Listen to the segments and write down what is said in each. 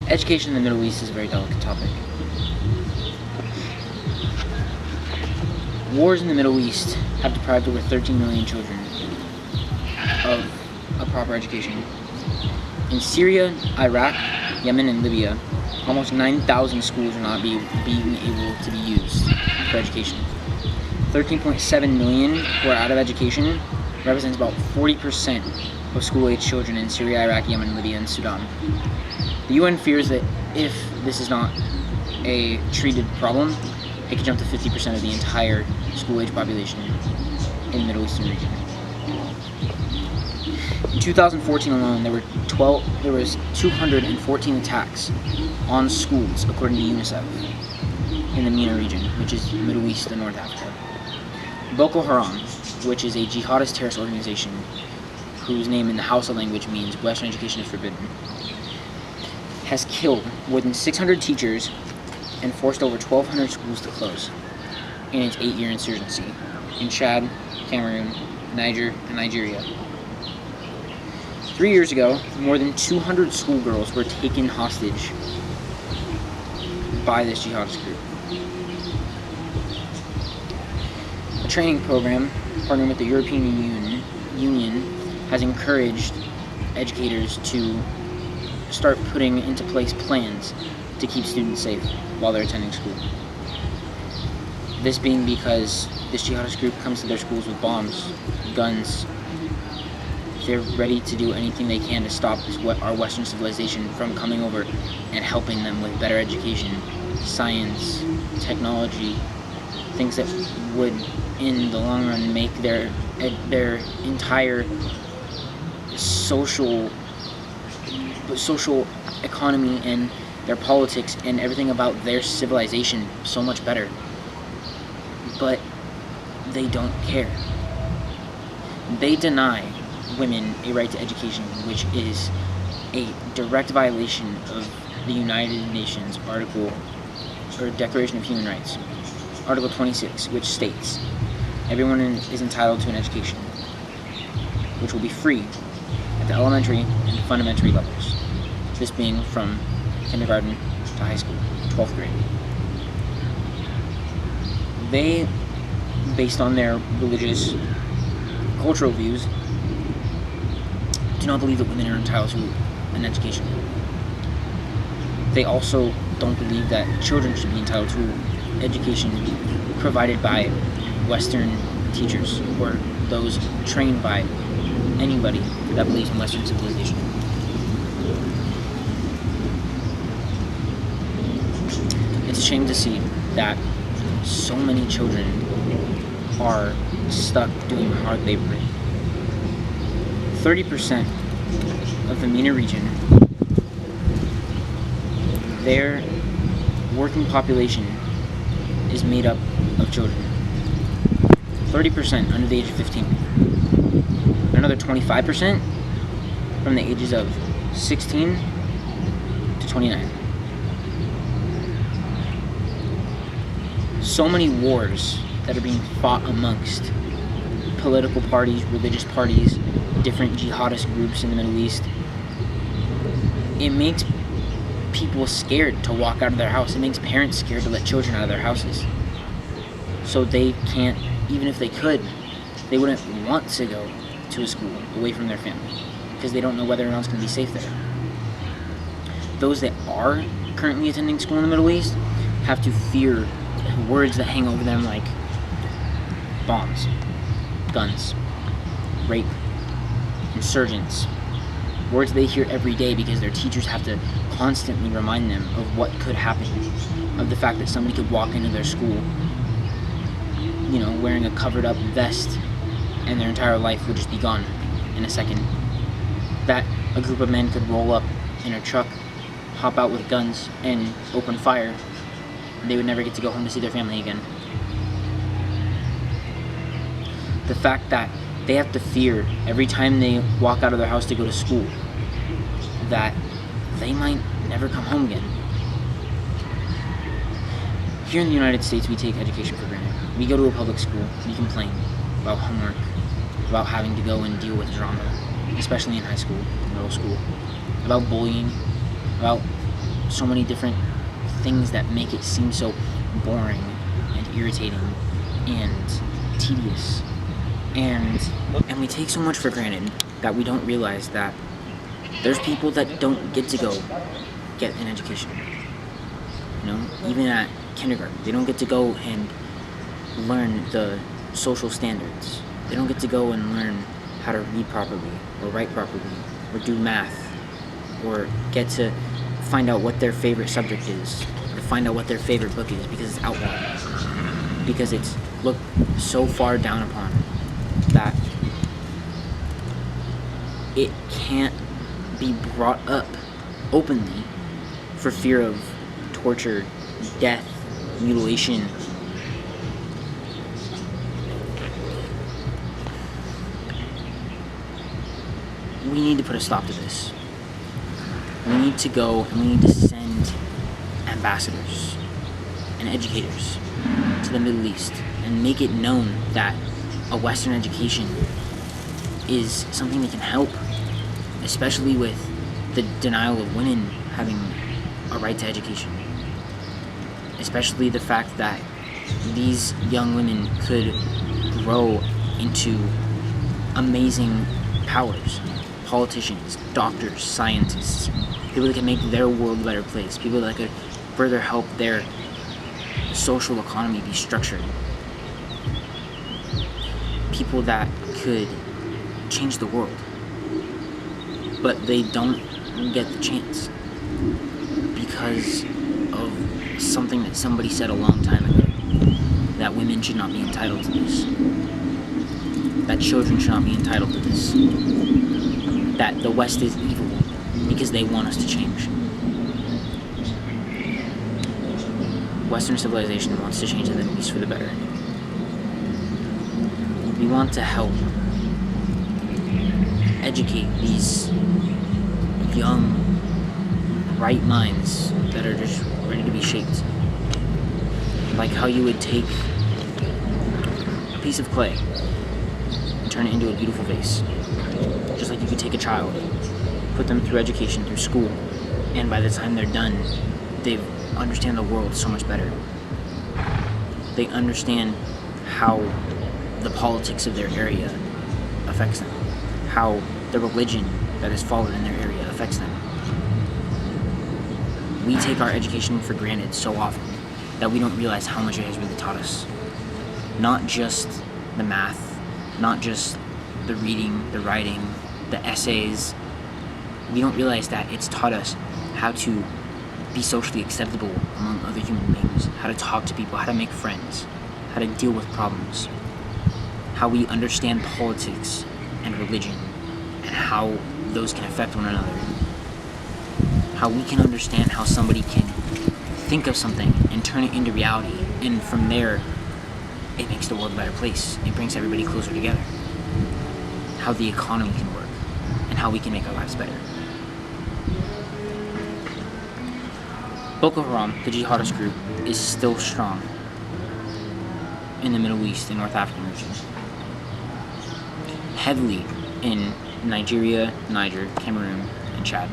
Education in the Middle East is a very delicate topic. Wars in the Middle East have deprived over 13 million children of a proper education. In Syria, Iraq, Yemen, and Libya, almost 9,000 schools are not being able to be used for education. 13.7 million who are out of education represents about 40% of school-age children in Syria, Iraq, Yemen, Libya, and Sudan. The UN fears that if this is not a treated problem, it could jump to 50% of the entire school-age population in the Middle Eastern region. In 2014 alone, there was 214 attacks on schools, according to UNICEF, in the MENA region, which is Middle East and North Africa. Boko Haram, which is a jihadist terrorist organization whose name in the Hausa language means Western education is forbidden, has killed more than 600 teachers and forced over 1,200 schools to close in its 8-year insurgency in Chad, Cameroon, Niger, and Nigeria. 3 years ago, more than 200 schoolgirls were taken hostage by this jihadist group. A training program partnering with the European Union has encouraged educators to start putting into place plans to keep students safe while they're attending school. This being because this jihadist group comes to their schools with bombs, guns. They're ready to do anything they can to stop our Western civilization from coming over and helping them with better education, science, technology, things that would, in the long run, make their entire social economy and their politics and everything about their civilization so much better. But they don't care. They deny women a right to education, which is a direct violation of the United Nations Declaration of Human Rights, Article 26, which states, everyone is entitled to an education, which will be free at the elementary and fundamental levels, this being from kindergarten to high school, 12th grade. They, based on their religious, cultural views, do not believe that women are entitled to an education. They also don't believe that children should be entitled to education provided by Western teachers or those trained by anybody that believes in Western civilization. It's a shame to see that so many children are stuck doing hard labor. 30% of the MENA region, their working population is made up of children. 30% under the age of 15. Another 25% from the ages of 16 to 29. So many wars that are being fought amongst political parties, religious parties, different jihadist groups in the Middle East. It makes people scared to walk out of their house. It makes parents scared to let children out of their houses. So they can't, even if they could, they wouldn't want to go to a school away from their family because they don't know whether or not it's going to be safe there. Those that are currently attending school in the Middle East have to fear words that hang over them like bombs, guns, rape, insurgents, words they hear every day because their teachers have to constantly remind them of what could happen, of the fact that somebody could walk into their school, wearing a covered up vest and their entire life would just be gone in a second. That a group of men could roll up in a truck, hop out with guns, and open fire. They would never get to go home to see their family again. The fact that they have to fear every time they walk out of their house to go to school that they might never come home again. Here in the United States, we take education for granted. We go to a public school, we complain about homework, about having to go and deal with drama, especially in high school, middle school, about bullying, about so many different things that make it seem so boring and irritating and tedious. And we take so much for granted that we don't realize that there's people that don't get to go get an education. Even at kindergarten, they don't get to go and learn the social standards. They don't get to go and learn how to read properly or write properly or do math or get to find out what their favorite subject is or find out what their favorite book is because it's outlawed, because it's looked so far down upon that it can't be brought up openly for fear of torture, death, mutilation. We need to put a stop to this. We need to go and we need to send ambassadors and educators to the Middle East and make it known that a Western education is something that can help, especially with the denial of women having a right to education. Especially the fact that these young women could grow into amazing powers. Politicians, doctors, scientists, people that can make their world a better place, people that could further help their social economy be structured, people that could change the world. But they don't get the chance because of something that somebody said a long time ago, that women should not be entitled to this, that children should not be entitled to this, that the West is evil because they want us to change. Western civilization wants to change the Middle East for the better. We want to help educate these young, bright minds that are just ready to be shaped. Like how you would take a piece of clay and turn it into a beautiful vase. Just like you could take a child, put them through education, through school, and by the time they're done, they understand the world so much better. They understand how the politics of their area affects them, how the religion that is followed in their area affects them. We take our education for granted so often that we don't realize how much it has really taught us. Not just the math, not just the reading, the writing, the essays. We don't realize that it's taught us how to be socially acceptable among other human beings, how to talk to people, how to make friends, how to deal with problems, how we understand politics and religion, and how those can affect one another. How we can understand how somebody can think of something and turn it into reality, and from there, it makes the world a better place. It brings everybody closer together. How the economy can work, and how we can make our lives better. Boko Haram, the jihadist group, is still strong in the Middle East and North African regions. Heavily in Nigeria, Niger, Cameroon, and Chad.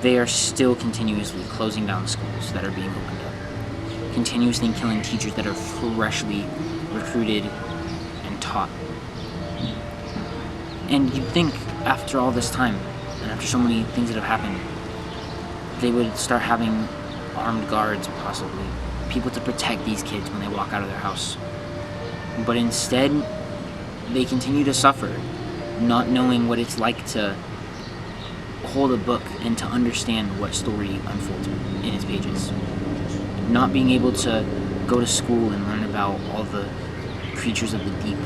They are still continuously closing down schools that are being opened up. Continuously killing teachers that are freshly recruited and taught. And you'd think after all this time, and after so many things that have happened, they would start having armed guards, possibly. People to protect these kids when they walk out of their house. But instead, they continue to suffer, not knowing what it's like to hold a book and to understand what story unfolds in its pages. Not being able to go to school and learn about all the creatures of the deep.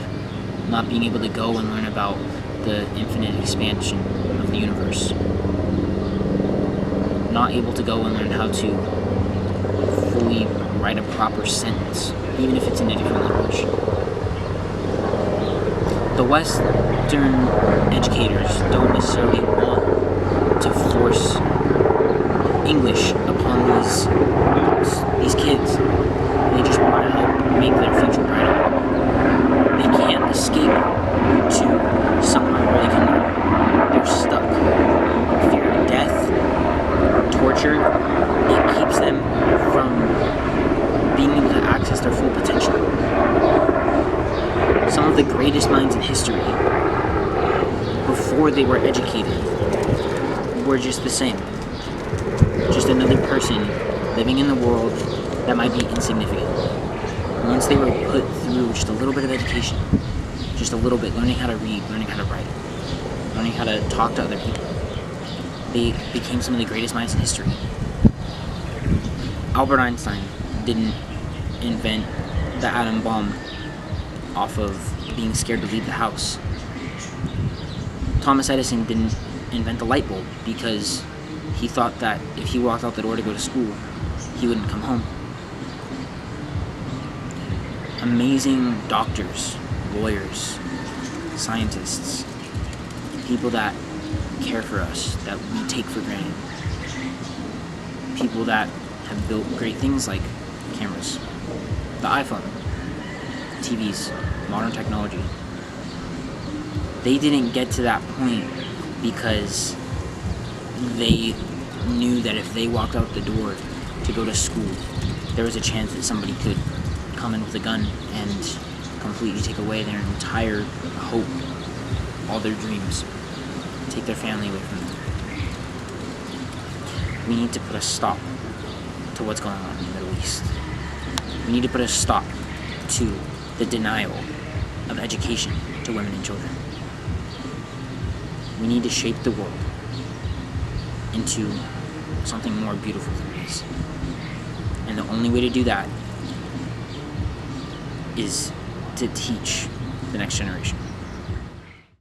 Not being able to go and learn about the infinite expansion of the universe. Not able to go and learn how to fully write a proper sentence, even if it's in a different language. The Western educators don't necessarily want to force English upon these kids. They just want to help make their future brighter. They can't escape to somewhere where they can learn. They're stuck. Fear of death, culture, it keeps them from being able to access their full potential. Some of the greatest minds in history, before they were educated, were just the same. Just another person living in the world that might be insignificant. Once they were put through just a little bit of education, just a little bit, learning how to read, learning how to write, learning how to talk to other people, they became some of the greatest minds in history. Albert Einstein didn't invent the atom bomb off of being scared to leave the house. Thomas Edison didn't invent the light bulb because he thought that if he walked out the door to go to school, he wouldn't come home. Amazing doctors, lawyers, scientists, people that care for us, that we take for granted. People that have built great things like cameras, the iPhone, TVs, modern technology. They didn't get to that point because they knew that if they walked out the door to go to school, there was a chance that somebody could come in with a gun and completely take away their entire hope, all their dreams, take their family away from them. We need to put a stop to what's going on in the Middle East. We need to put a stop to the denial of education to women and children. We need to shape the world into something more beautiful than it is. And the only way to do that is to teach the next generation.